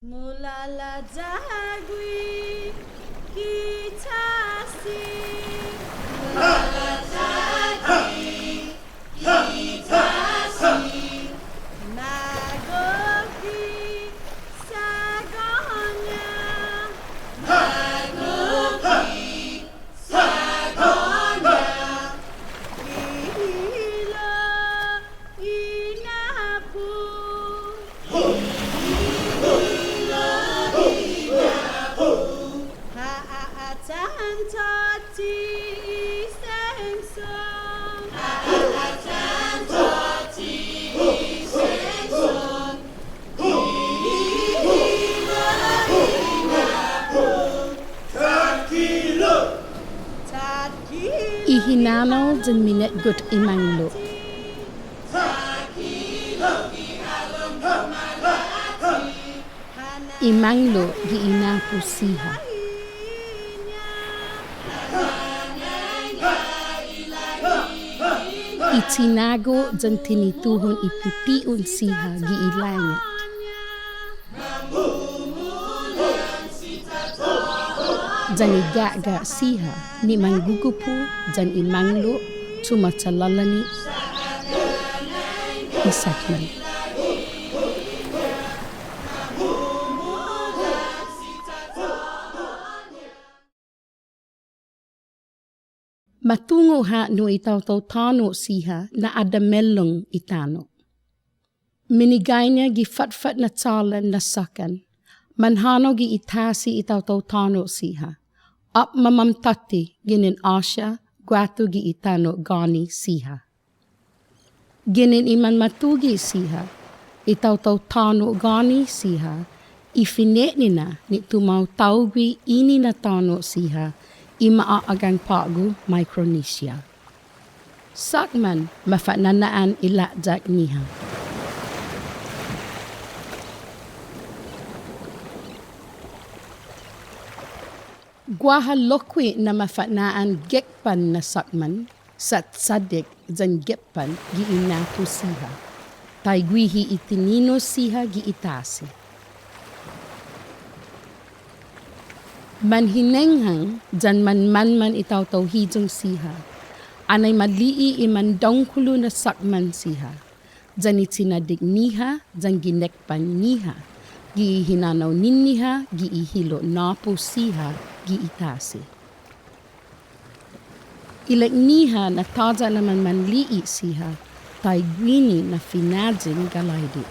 Mulala jagui ki tasi. Mulala jagui ki tasi. Nagoki sagonya. Nagoki sagonya. Hilo inapu. Hinanao dan minat gut imanglo. Imanglo gi inapu siha. Itinago dan tinituhon iputiun siha gi ilanya. Dan igaga siha ni manggugupu dan imanglo tumatalalani isakman. Matungo ha no taotao siha na ada melong itano. Minigaynya gi fatfat na talan na sakkan. Manhano gi tasi taotao siha. Up mamamtati ginin asya guatu gi itano gani siha. Ginin iman matugi siha. Taotao gani siha. Ifinetnina ni tumau taugui ini na tano siha. Imaagang pagu Micronesia. Sakman mafananaan ilajak ñiha. Guahan lokwi na mafanaan gineppan na sakman sa sadik dan gineppan gi inapu siha. Taiguihi tiningo siha gi tasi. Manhinangan dan manman Taotao hiyong siha. Annai malii imandongkulo na sakman siha. Dan itinadik ñiha dan gineppan ñiha. Gi hinanao ñiha gi hilo napu siha gi tasi. Ilek ñiha na taja naman manlii siha. Taiguihi na finajin galaidi.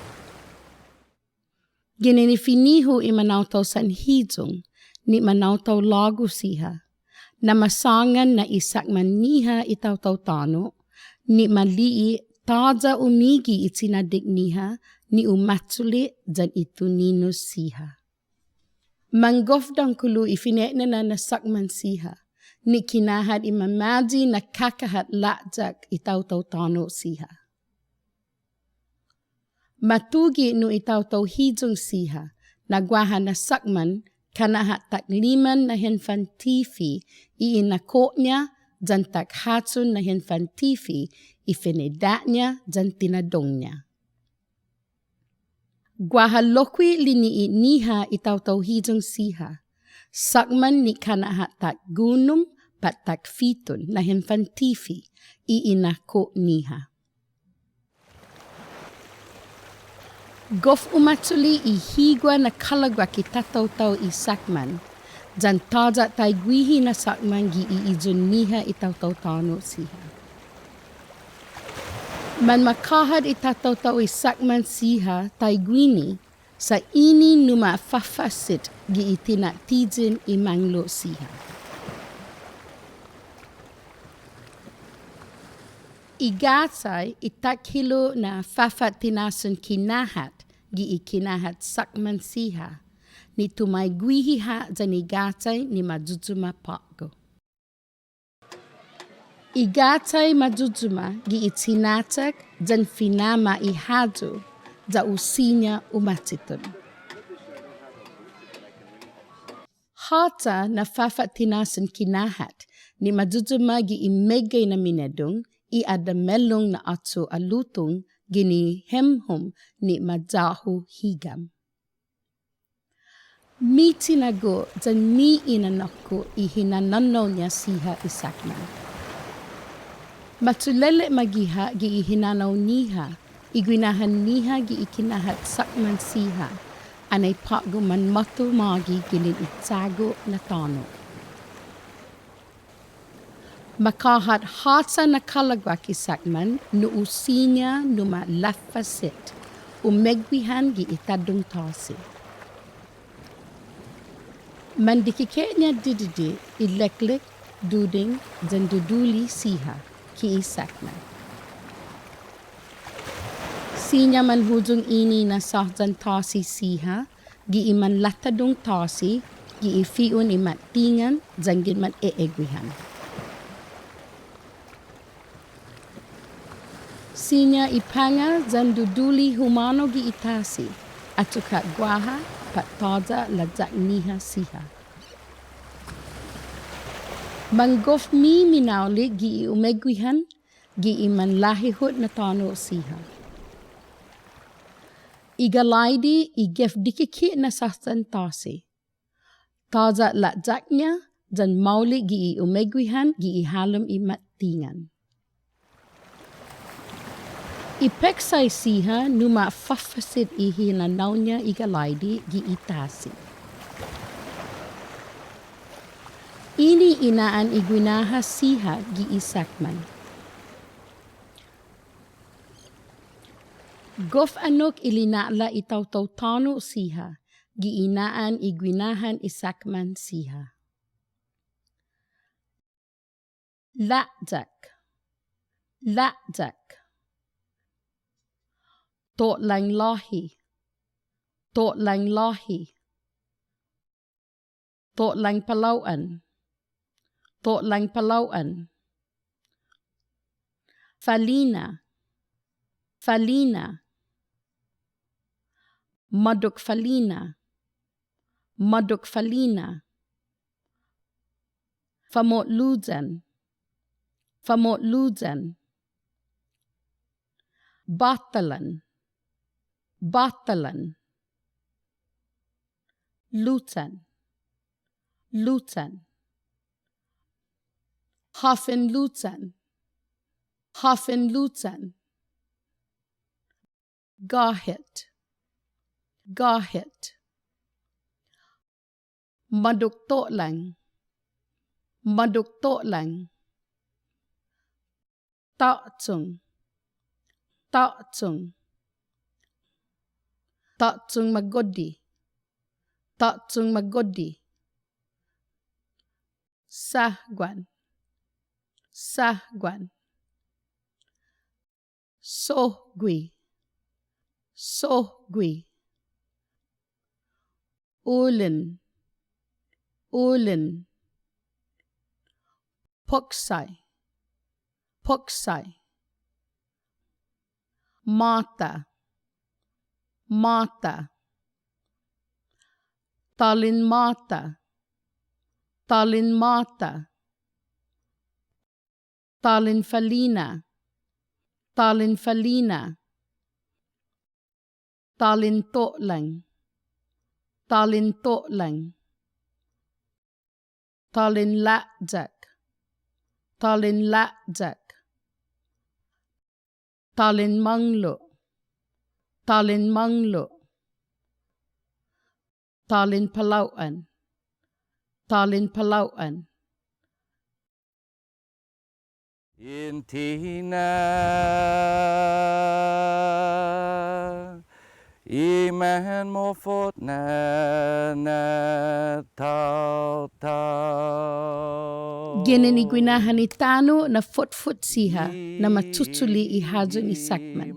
Ginini finiho imanauto san hiyong. Ni manauto lagu siha. Na masangan na isakman ñiha taotao ni malii taja umigi itinadik ñiha ni umatsuli dan itunino siha. Manggofdang kulu ifinetna na sakman siha. Ni kinahad imamaji na kakahat lajak taotao siha. Matugi no taotao hiyong siha. Na Guahan na sakman kanahat takliman na hinfantifi iinakotnya dan takhatsun na hinfantifi ifenedatnya dan tinadongnya. Guahan lokwi linii ñiha taotao hiyong siha. Sakman ni kanahat takgunum pat takfitun na hinfantifi iinakot ñiha. Gof umatsuli ihigwa na kalagwa ki Taotao sakman. Dan taja taiguihi na sakman gi iizun ñiha taotao siha. Man makahad Taotao sakman siha taiguihi sa ini numa fafasit gi itinatijin imanglo siha. Igatsay takhilo na fafatinasun kinahat gi ikinahat sakman siha. Ni tumaiguihi ha dan igatsay ni majujuma pago. Igatsay majujuma gi itinatak dan finama ihado da usinya umatitun. Hata na fafatinasun kinahat ni majujuma gi imegay na minedong ada melong na atso alutong ginihemhom ni majahu higam. Mi tinago dan mi inanako I hinanao niya siha I sakman. Matulele magiha gi I hinanao ñiha, I guinahan ñiha gi I kinahat sakman siha, Annai pago manmatu magi gilin I tago na tåno. Makahat hata na kalagwak I sakman no usinya numa lafasit, umegwihan gi I taddong tasi. Mandikikenya dididi I leklek, duding, dan duduli siha ki I sakman. Sinya manhujung ini na sahjan tasi siha, gi iman latadong tasi, gi ifiun imat tingan, zangin man eegwihan. Sinya ipanga zan duduli humano gi itasi, atuka Guahan, patada lajak ñiha siha. Manggof mi minauli gi umegwihan, gi iman lahihut na tåno siha. Igalaidi igef dikiki na sahtan tasi. Taza lajaknya dan mauli gi umegwihan gi halom imat tingan. Ipeksai siha numa fafasid hinanaunya igalaidi gi tasi. Ini inaan guinaha siha gi sakman. Gof anok ilinala Taotao siha, gi inaan guinahan sakman siha. Lajak. Tot lang lahi. Tot lang lahi. Tot lang palauan. Tot lang palauan. Falina. Maduk falina. Famot lujan. Batalan. Lutan. Hafen lutan. Gahit. Maduk toklang. Tatung magodi. Sahguan. Sohgui. Ulin. Poksai. Mata. Talin mata. Talin falina. Talin toklang. Talin lajak. Talin manglo. Talin palauan. Intina Manmofo'na na Taotao. Ginin guinahan tano na foot siha na matutuli ihadyo ni sakman.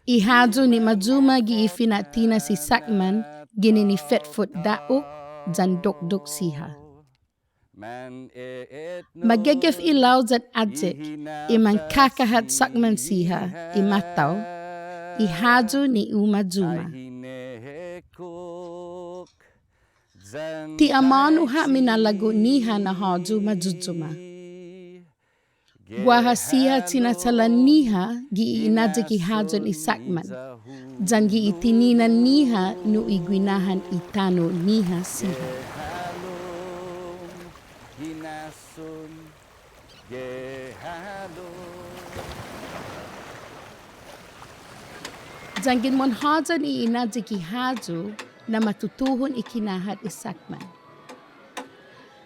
Ihadyo ni majuma gi ifinatina si sakman ginin ni fetfoot daok jan dokdok siha. Magagaf ilaw zat adjek iman kakahat sakman siha imataw ihadyo ni umajuma. Ti amanu ha minalago ñiha na haju majujuma. Guahan siha tinatalan ñiha gi inadya ki hajon i sakman. Jan gi itininan ñiha no i guinahan i tåno ñiha siha. halom, hinason, halom. Jan ginmon hajon i inadya ki hajo na matutuhon ikinahat i sakman.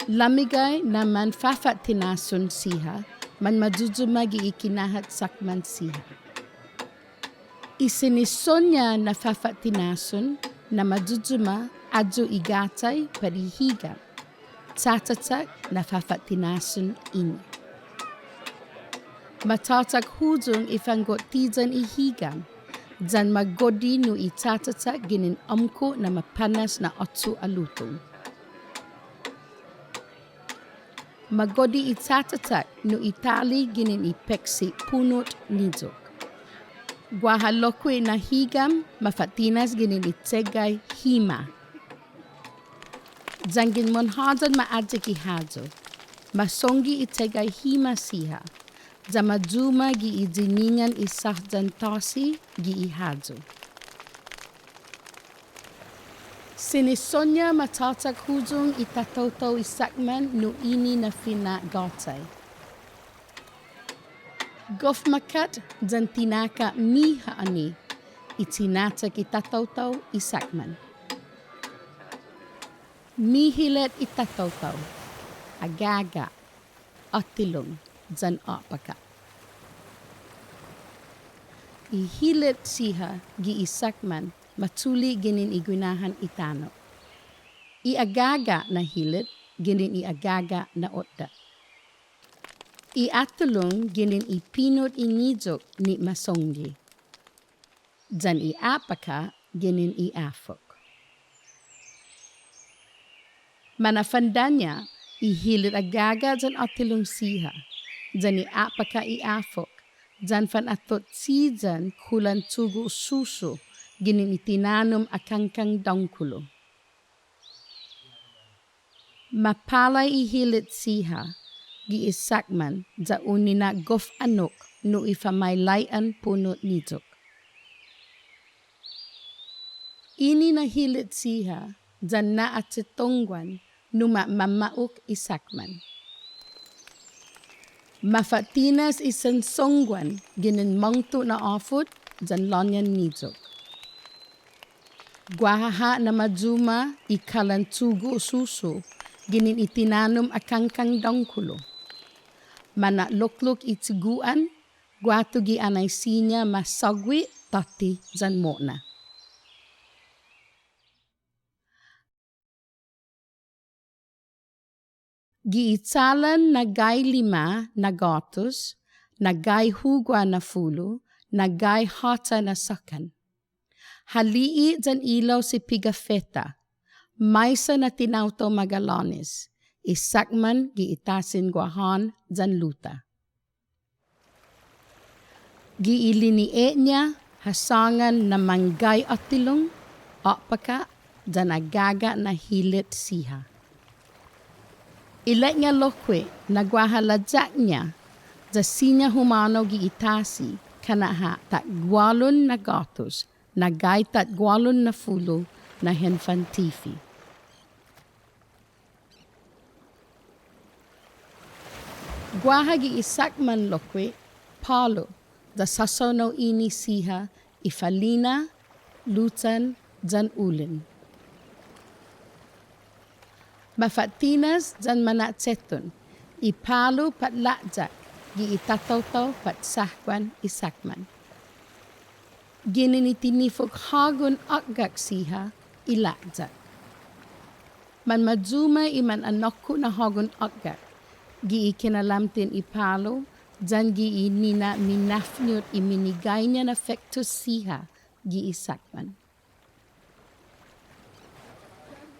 Lamigay na man fafat tinason siha, man majujumagi ikinahat sakman siha. Isinisonya na fafat tinason na majujuma adjo igatay parihiga. Tatatak na fafat tinason ini. Matatak hujong ifanggot tijan ihigam. Jan magodi no itatatak ginin amko na mapanas na otsu alutong. Magodi itatatak no itali ginin ipeksi punot nijok. Guahalokwe na higam mafatinas ginin itsegay hima. Jangin monhajan maadja ki hajo. Masongi itsegay hima siha. Jamajuma gi ijiningan isahjan tasi gi ihajo. Sinisonya matatak hujung Taotao sakman no ini na gatay. Gofmakat jan tinaka ñiha ani itinatak Taotao sakman. Mihilet Taotao agaga atilong jan apaka. Ihilet siha gi isakman matuli ginin iguinahan itano. Iagaga na hilit ginin iagaga na otda. Iatulong ginin ipinot inijok ni masonggi. Jan iapaka ginin iafok. Manafandanya ihilit agaga jan atilong siha. Jan iapaka iafok. Jan fan atot sijan kulan tugo suso. Ginin itinanom akangkang dangkulo. Mapalay ihilit siha, gi isakman, za unina gof anok, no ifamaylayan punot nijok. Ini na hilit siha, jan na atitongwan, numa mamauk isakman. Mafatinas isan songwan, ginin mangto na afut, jan lanyan nijok. Guaha na majuma ikalan tugo suso, ginin itinanom akangkang dangkulo. Mana loklok itiguan, guato gi Annai sinya masagwi tati jan mona. Giitalan na gay 5 na gatos, na gay hugwa na fulo, na gay hata na sakkan. Halii jan ilaw si pigafeta, maysa na Taotao magalanes, isakman gi itasin Guahan jan luta. Gi ilinii niya hasangan na manggay atilong, apaka jan agaga na hilit siha. Ilet nga lokwe na guahalajak niya, jasinya humano gi itasi, kanaha gwalon na gatos, na gaitat gwalon na fulo na henfantifi. Guahagi isakman lokwe, palo, da sasonaw ini siha, ifalina, lutan, jan ulin. Mafatinas jan manatseton, ipalo pat lakjak, gi Taotao pat sakwan isakman. Ginin itinifok hagon akgak siha, ilakjak. Man majuma iman anokku na hagon akgak, gi ikinalamtin ipalo, jan gi inina minafnyot iminigay niya na fektus siha, gi isakman.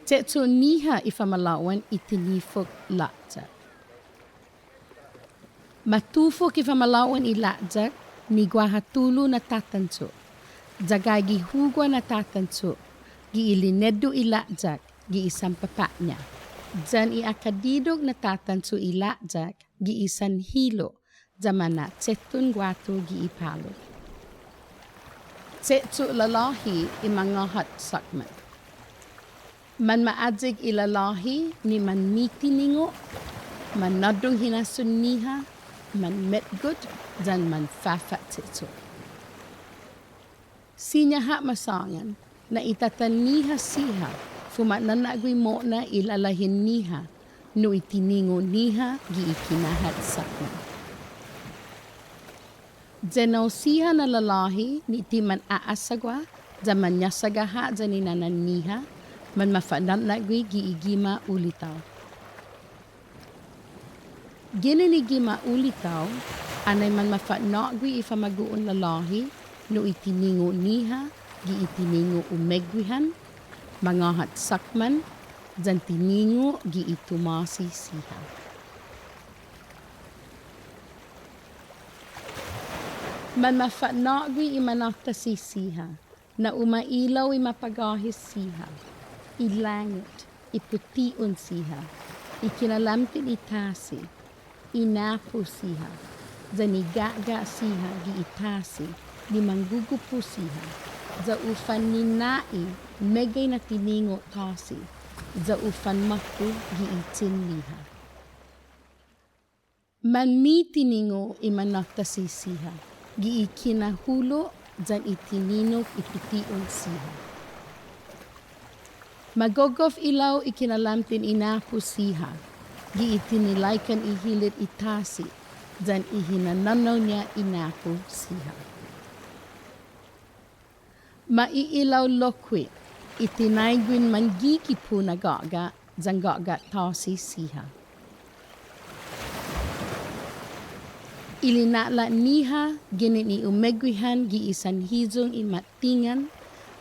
Tetso ñiha ifamalawan itinifok lakjak. Matufok ifamalawan ilakjak ni guahatulo na tatanso. Jagay gihugwa na tatanso. Gi ilinedo ilakjak, gi isang papanya. Jan iakadidog na tatanso ilakjak, gi isan hilo. zamana tsetun guato giipalo. Tsetsu lalahi imangahat sakman. Man maadzig ilalahi ni man tiningo, man nadong hinasun ñiha, man metgud, dan man fafa tsetsu. Sinyaha masangan na itatan ñiha siha, fumananagwi mo na ilalahin ñiha, no itiningo ñiha giikinahat sakman. Zenaw siha na lalahi ni timan aasagwa, zaman nyasagaha zaninanan ñiha, man mafananagwi giigima ulitaw. Ginanigima ulitaw, anay man mafanagwi ifamaguon lalahi, no itiningo ñiha, giitiningo umegwihan, mangahat sakman, zan tiningo giitumasi siha. Man mafanagwi imanakta si siha, na umailaw imapagahis siha, ilangit, ipution siha, ikinalamtin itasi, inapo siha, zanigaga siha giitasi, di manggugupo siha, za ufan ninai, megay na tiningo tasi, za ufan maku giitin liha. Man tiningo imanakta si siha, giikinahulo zan itininok ipution siha. Magogof ilaw ikinalamtin inapo siha, giitinilaykan ihilit itasi, zan ihinananaw niya inapo siha. Maiilaw lokwit, itinaygwin man gikipu na gaga, zan gaga tasi siha. Ilinala ñiha ginin iumegwihan giisan hizong imatingan,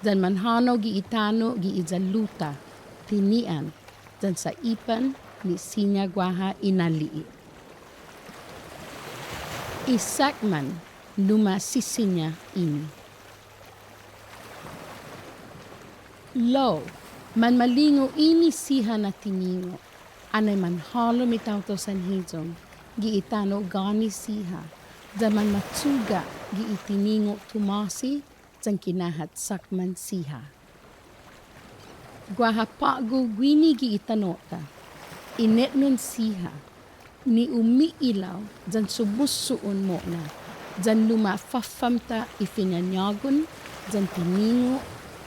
dan manhano giitano giizaluta, tinian, dan sa ipan ni sinya guaha inalii. Sakman luma sisinya ini. Lo, man malingo ini siha na tiningo, anay manhålom Taotao san hizong, giitano gani siha, zaman matsuga giitiningo tumasi, zang kinahat sakman siha. Guahapago gwini giitanota, inetnon siha, ni umiilaw, zan sumusuon mo na, zan lumafafamta ifinanyagon, zan tiningo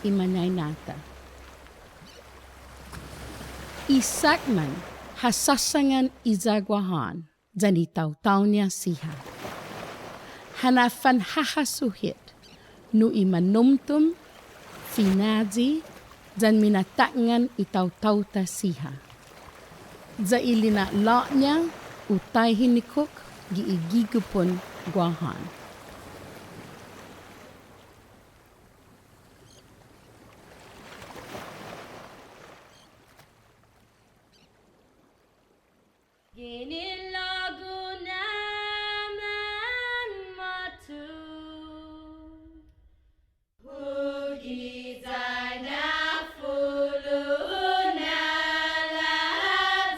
imanay nata. Sakman hasasangan Guahan, zan Taotao niya siha. Hanafan hahasuhit, no imanumtum, finazi, zan minatangan Taotao ta siha. Za ilina la niya, utay hinikok, giigigupon Guahan. Ginilago naman matu Hugizay na fulo na lahat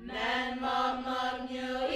Man mamamyo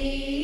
si